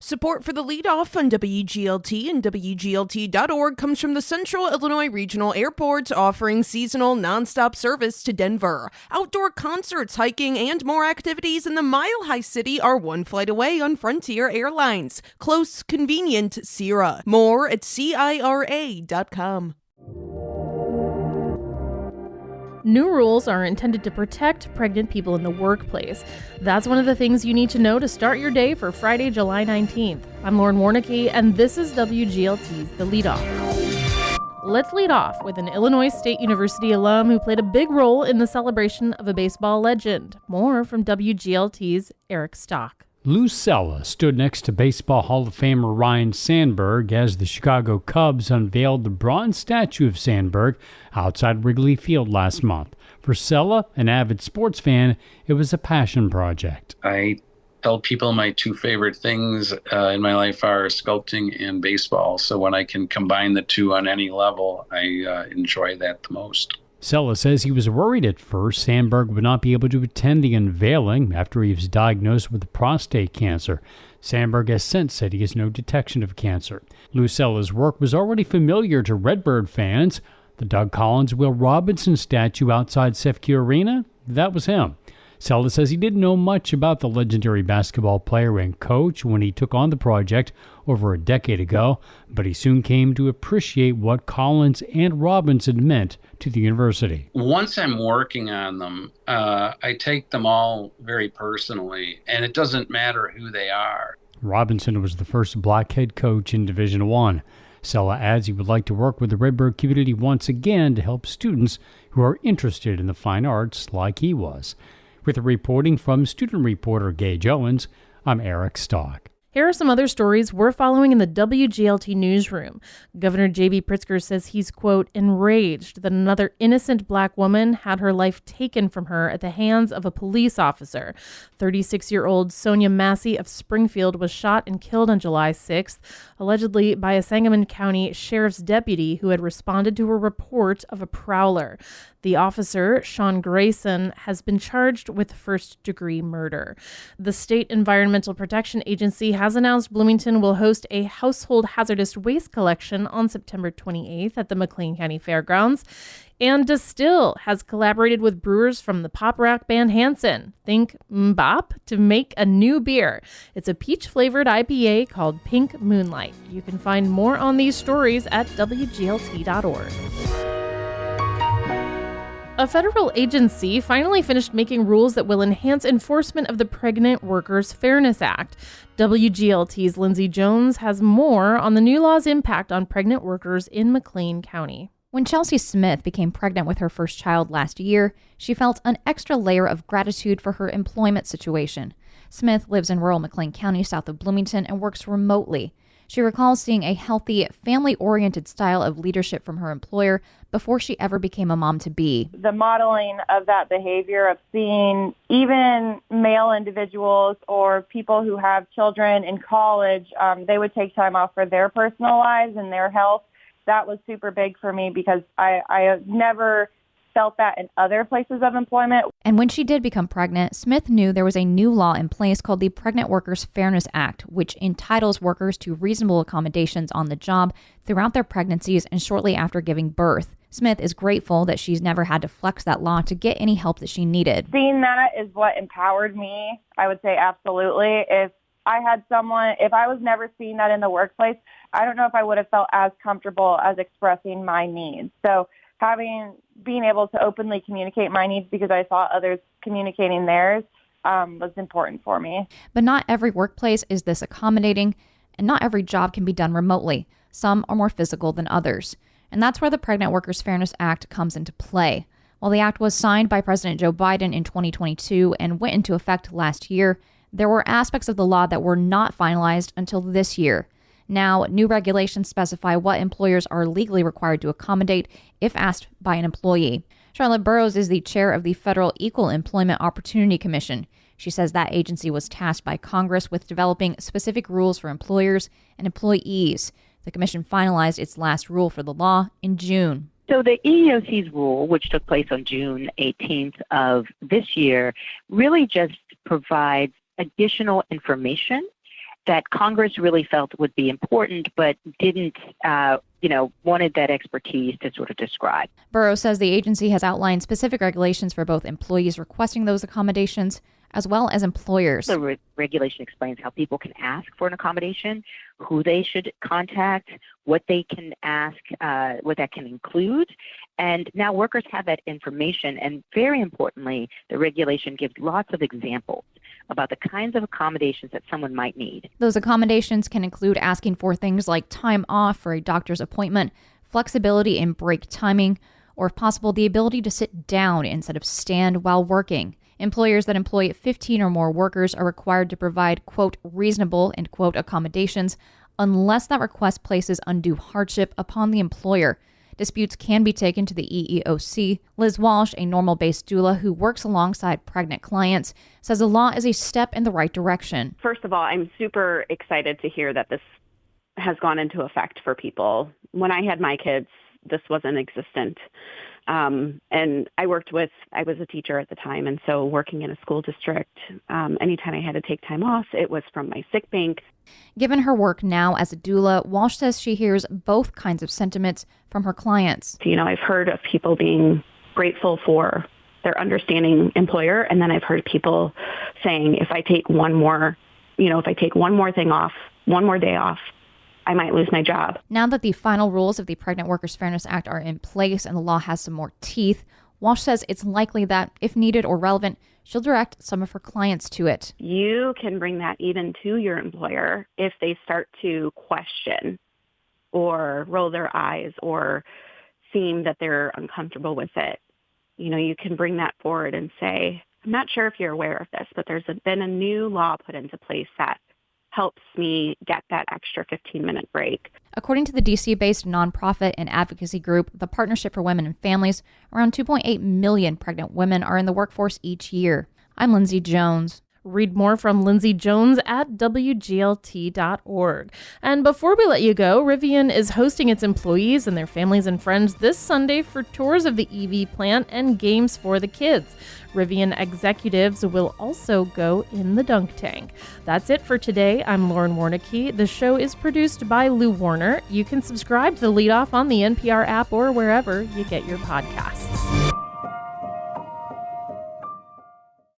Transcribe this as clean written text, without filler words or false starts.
Support for the Leadoff on WGLT and WGLT.org comes from the Central Illinois Regional Airport, offering seasonal nonstop service to Denver. Outdoor concerts, hiking, and more activities in the Mile High City are one flight away on Frontier Airlines. Close, convenient, Sierra. More at CIRA.com. New rules are intended to protect pregnant people in the workplace. That's one of the things you need to know to start your day for Friday, July 19th. I'm Lauren Warnicki, and this is WGLT's The Leadoff. Let's lead off with an Illinois State University alum who played a big role in the celebration of a baseball legend. More from WGLT's Eric Stock. Lou Cella stood next to Baseball Hall of Famer Ryne Sandberg as the Chicago Cubs unveiled the bronze statue of Sandberg outside Wrigley Field last month. For Cella, an avid sports fan, it was a passion project. I tell people my two favorite things in my life are sculpting and baseball. So when I can combine the two on any level, I enjoy that the most. Cella says he was worried at first Sandberg would not be able to attend the unveiling after he was diagnosed with prostate cancer. Sandberg has since said he has no detection of cancer. Lou Cella's work was already familiar to Redbird fans. The Doug Collins Will Robinson statue outside CEFCU Arena, that was him. Cella says he didn't know much about the legendary basketball player and coach when he took on the project over a decade ago, but he soon came to appreciate what Collins and Robinson meant to the university. Once I'm working on them, I take them all very personally, and it doesn't matter who they are. Robinson was the first black head coach in Division I. Cella adds he would like to work with the Redbird community once again to help students who are interested in the fine arts like he was. With the reporting from student reporter Gage Owens, I'm Eric Stock. Here are some other stories we're following in the WGLT newsroom. Governor J.B. Pritzker says he's, quote, enraged that another innocent black woman had her life taken from her at the hands of a police officer. 36-year-old Sonia Massey of Springfield was shot and killed on July 6th, allegedly by a Sangamon County sheriff's deputy who had responded to a report of a prowler. The officer, Sean Grayson, has been charged with first-degree murder. The State Environmental Protection Agency has announced Bloomington will host a household hazardous waste collection on September 28th at the McLean County Fairgrounds. And Distill has collaborated with brewers from the pop rock band Hanson, think Mbop, to make a new beer. It's a peach-flavored IPA called Pink Moonlight. You can find more on these stories at WGLT.org. A federal agency finally finished making rules that will enhance enforcement of the Pregnant Workers Fairness Act. WGLT's Lindsay Jones has more on the new law's impact on pregnant workers in McLean County. When Chelsea Smith became pregnant with her first child last year, she felt an extra layer of gratitude for her employment situation. Smith lives in rural McLean County south of Bloomington and works remotely. She recalls seeing a healthy, family-oriented style of leadership from her employer before she ever became a mom-to-be. The modeling of that behavior of seeing even male individuals or people who have children in college, they would take time off for their personal lives and their health. That was super big for me because I have never felt that in other places of employment. And when she did become pregnant, Smith knew there was a new law in place called the Pregnant Workers Fairness Act, which entitles workers to reasonable accommodations on the job throughout their pregnancies and shortly after giving birth. Smith is grateful that she's never had to flex that law to get any help that she needed. Seeing that is what empowered me. I would say absolutely. If I was never seeing that in the workplace, I don't know if I would have felt as comfortable as expressing my needs. So being able to openly communicate my needs because I saw others communicating theirs was important for me. But not every workplace is this accommodating, and not every job can be done remotely. Some are more physical than others. And that's where the Pregnant Workers Fairness Act comes into play. While the act was signed by President Joe Biden in 2022 and went into effect last year, there were aspects of the law that were not finalized until this year. Now, new regulations specify what employers are legally required to accommodate if asked by an employee. Charlotte Burrows is the chair of the Federal Equal Employment Opportunity Commission. She says that agency was tasked by Congress with developing specific rules for employers and employees. The commission finalized its last rule for the law in June. So the EEOC's rule, which took place on June 18th of this year, really just provides additional information that Congress really felt would be important, but didn't, wanted that expertise to sort of describe. Burrows says the agency has outlined specific regulations for both employees requesting those accommodations as well as employers. The regulation explains how people can ask for an accommodation, who they should contact, what they can ask, what that can include. And now workers have that information. And very importantly, the regulation gives lots of examples about the kinds of accommodations that someone might need. Those accommodations can include asking for things like time off for a doctor's appointment, flexibility in break timing, or if possible, the ability to sit down instead of stand while working. Employers that employ 15 or more workers are required to provide, quote, reasonable, end quote, accommodations unless that request places undue hardship upon the employer. Disputes can be taken to the EEOC. Liz Walsh, a normal-based doula who works alongside pregnant clients, says the law is a step in the right direction. First of all, I'm super excited to hear that this has gone into effect for people. When I had my kids, this wasn't existent. And I was a teacher at the time, and so working in a school district, anytime I had to take time off, it was from my sick bank. Given her work now as a doula, Walsh says she hears both kinds of sentiments from her clients. I've heard of people being grateful for their understanding employer, and then I've heard people saying, if I take one more thing off, one more day off, I might lose my job. Now that the final rules of the Pregnant Workers Fairness Act are in place and the law has some more teeth, Walsh says it's likely that, if needed or relevant, she'll direct some of her clients to it. You can bring that even to your employer if they start to question or roll their eyes or seem that they're uncomfortable with it. You can bring that forward and say, I'm not sure if you're aware of this, but there's been a new law put into place that helps me get that extra 15-minute break. According to the DC-based nonprofit and advocacy group, the Partnership for Women and Families, around 2.8 million pregnant women are in the workforce each year. I'm Lindsay Jones. Read more from Lindsay Jones at WGLT.org. And before we let you go, Rivian is hosting its employees and their families and friends this Sunday for tours of the EV plant and games for the kids. Rivian executives will also go in the dunk tank. That's it for today. I'm Lauren Warnicki. The show is produced by Lou Warner. You can subscribe to the Leadoff on the NPR app or wherever you get your podcasts.